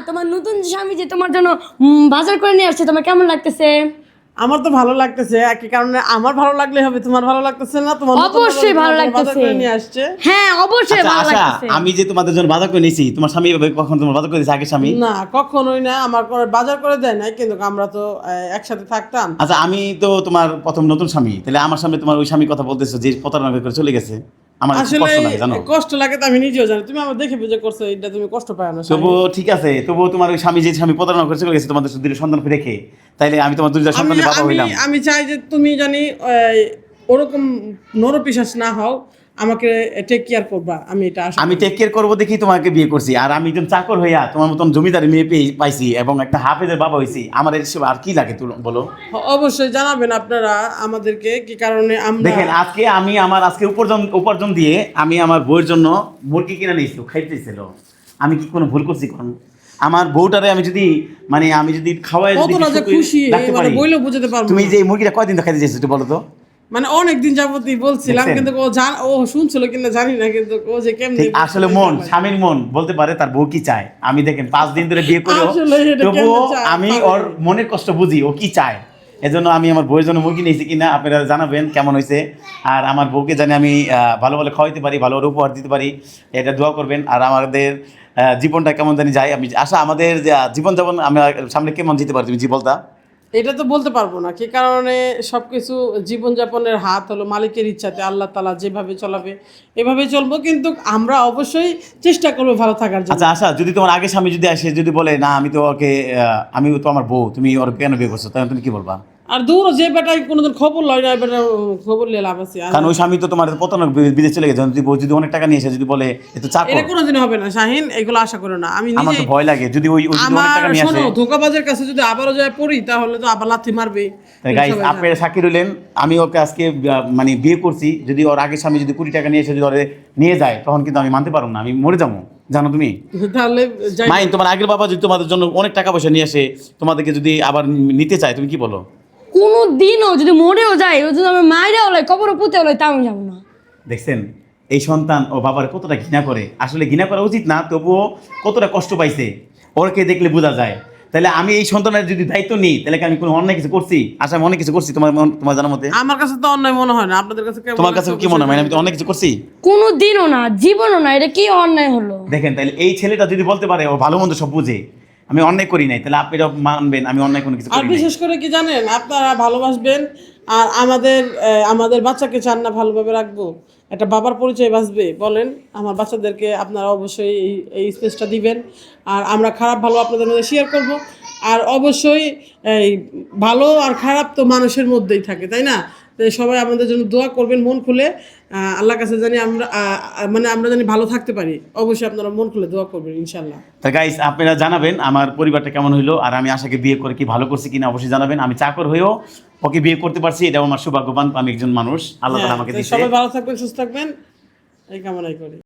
তোমার নতুন স্বামী যে তোমার জন্য বাজার করে নিয়ে আসছে, তোমার কেমন লাগতেছে? আমার তো ভালো লাগতেছে, একই কারণে আমার ভালো লাগলে হবে, তোমার ভালো লাগতেছে না? তোমার অবশ্যই ভালো লাগতেছে। নিয়ে আসছে। হ্যাঁ অবশ্যই ভালো আচ্ছা লাগতেছে। আমি যে তোমাদের জন্য বাজার করে নিয়েছি, তোমার স্বামী এভাবে কখন তোমার বাজার করে দিয়েছে? আগে স্বামী না, কখনোই না, আমার করে বাজার করে দেয় না, কিন্তু আমরা তো একসাথে থাকতাম। আচ্ছা আমি তো তোমার প্রথম নতুন স্বামী, তাহলে আমার সামনে তোমার ওই স্বামীর কথা বলতেছো যে প্রতারণা করে চলে গেছে, আমার খুব আসলে কষ্ট লাগে জানো। কষ্ট লাগে তো, আমি নিজেও জানি। তুমি আমার দেখে বুঝে করছো, এটা তুমি কষ্ট পাও না। তবুও ঠিক আছে, তবুও তোমার ওই স্বামী যে স্বামী প্রতারণা করে চলে গেছে তোমাদের দুটো সন্তান রেখে, তাইলে আমি তোমার দুইটা সন্তানের বাবা হইলাম। আমি চাই যে তুমি জানি ওরকম নরপিশাচ না হও, আমাকে টেক কেয়ার করবা, আমি এটা আশা আমি টেক কেয়ার করবো দেখি তোমাকে বিয়ে করছি, আর আমি একজন চাকর হইয়া তোমার মতন জমিদারি মেয়ে পাইছি এবং একটা হাফেজের বাবা হইছি, আমার এসব আর কি লাগে তুমি বলো? অবশ্যই জানাবেন আপনারা আমাদেরকে কি কারণে আমরা। দেখেন আজকে আমি আমার আজকে উপার্জন দিয়ে আমি আমার বউয়ের জন্য মুরগি কিনে নিয়েছিল, খাইতেছিল। আমি কি কোনো ভুল করছি? কোন আমার বউটারে আমি যদি আমি যদি খাওয়াই যদি কতটা যে খুশি, রাখতে মানে পারি, বইলেও বুঝাতে পারবো তুমি না। যে এই মুরগিটা কয়দিন দেখাইতে চেয়েছো একটু বলো তো? মানে অনেকদিন যাবতই বলছিলাম, দেখছেন? কিন্তু ও শুনছিল কিনা জানি না, কিন্তু ও যে কেমনে ঠিক আসলে মন, স্বামীর মন বলতে পারে তার বউ কি চায়। আমি দেখেন 5 দিন ধরে বিয়ে করেও আসলে এটা তবুও কেমনে চায় আমি পারে। ওর মনের কষ্ট বুঝি, ও কি চায়। এজন্য আমি আমার বউয়ের জন্য মুরগি নিয়েছি কিনা আপনারা জানাবেন কেমন হয়েছে। আর আমার বউকে জানি আমি ভালো ভালো খাওয়াইতে পারি, ভালো উপহার দিতে পারি, এটা দোয়া করবেন। আর আমাদের জীবনটা কেমন জানি যায়, আমি আশা আমাদের জীবনযাপন আমরা সামনে কেমন যেতে পারি, তুমি বলতা? এটা তো বলতে পারবো না, কি কারণে সবকিছু জীবনযাপনের হাত হলো মালিকের ইচ্ছাতে, আল্লাহ তাআলা যেভাবে চলাবে এভাবে চলবো, কিন্তু আমরা অবশ্যই চেষ্টা করবো ভালো থাকার জন্য। আচ্ছা আশা, যদি তোমার আগে স্বামী যদি আসে যদি বলে না আমি তো ওকে আমি তো আমার বউ, তুমি ওর কেন বিয়ে করছো, তাহলে তুমি কি বলবা? আর দূর যে বেটায় কোনোদিন খবর লয় না, বেটা খবর নিয়ে লাভ আছে? কারণ ওই স্বামী তো তোমার প্রতারণা বিদেশ চলে গেছে, যদি বউ যদি অনেক টাকা নিয়ে এসে যদি বলে এ তো চাকর, এটা কোনোদিন হবে না শাহিন, এগুলো আশা করো না। আমি আমার নিজে তো ভয় লাগে যদি ওই যদি অনেক আমার টাকা নিয়ে আসে। শোনো, ধোকাবাজের কাছে যদি আবারও যায় পড়ি, তাহলে তো আবার লাথি মারবে। গাইস আপনারা সাক্ষী রইলেন, আমি ওকে আজকে মানে বিয়ে করছি, যদি ওর আগে স্বামী যদি 20 টাকা নিয়ে এসে যদি ওরে নিয়ে যায়, তখন কিন্তু আমি মানতে পারবো না, আমি মরে যাবো, জানো তুমি? তাহলে মাইন তোমার আগের বাবা যদি তোমাদের জন্য অনেক টাকা পয়সা নিয়ে আসে, তোমাদেরকে যদি আবার নিতে চায়, তুমি কি বলো? কোনো দিনও যদি মরেও যায়, ও যদি আমার মায়েরা হলে কবর পুঁতে হলে, তাও আমি যাবো না। দেখছেন এই সন্তান ও বাবার কতটা ঘৃণা করে, আসলে ঘৃণা করা উচিত না, তবুও কতটা কষ্ট পাইছে ওরকে দেখলে বোঝা যায়। তাহলে আমি এই সন্তানের যদি দায়িত্ব নিই, তাহলে কি আমি কোনো অন্যায় কিছু করছি? আশা অনেক কিছু করছি তোমার জানার মতে? আমার কাছে তো অন্যায় মনে হয় না, আপনাদের কাছে কেমন তোমার কাছে লাগছে কি মনে হয়? অবশ্যই আমি তো অনেক কিছু করছি। কোনো দিনও না, জীবনও না, এটা কি অন্যায় হলো? দেখেন তাহলে এই ছেলেটা যদি বলতে পারে ও ভালো মন্দ সব বুঝে, আমি অন্যায় করি নাই, তাহলে আপনারা মানবেন আমি অন্যায় কোনো কিছু আর করি নাই। বিশেষ করে কি জানেন, আপনারা ভালোবাসবেন, আর আমাদের বাচ্চাকে চান না ভালোভাবে রাখবো, একটা বাবার পরিচয় বাঁচবে, বলেন? আমার বাচ্চাদেরকে আপনারা অবশ্যই এই স্পেসটা দিবেন, আর আমরা খারাপ ভালো আপনাদের মধ্যে শেয়ার করব। আর অবশ্যই এই ভালো আর খারাপ তো মানুষের মধ্যেই থাকে, তাই না? তো সবাই আমাদের জন্য দোয়া করবেন মন খুলে, আল্লাহর কাছে জানি আমরা আমরা জানি ভালো থাকতে পারি। অবশ্যই আপনারা মন খুলে দোয়া করবেন ইনশাল্লাহ। তা গাইস আপনারা জানাবেন আমার পরিবারটা কেমন হইলো, আর আমি আশাকে বিয়ে করে কি ভালো করছি কিনা অবশ্যই জানাবেন। আমি চাকর হয়েও ওকে বিয়ে করতে পারছি, এটাও আমার সৌভাগ্যবান, আমি একজন মানুষ, আল্লাহ তাআলা আমাকে দিয়েছে। সবাই ভালো থাকবেন, সুস্থ থাকবেন, এই কামনাই করি।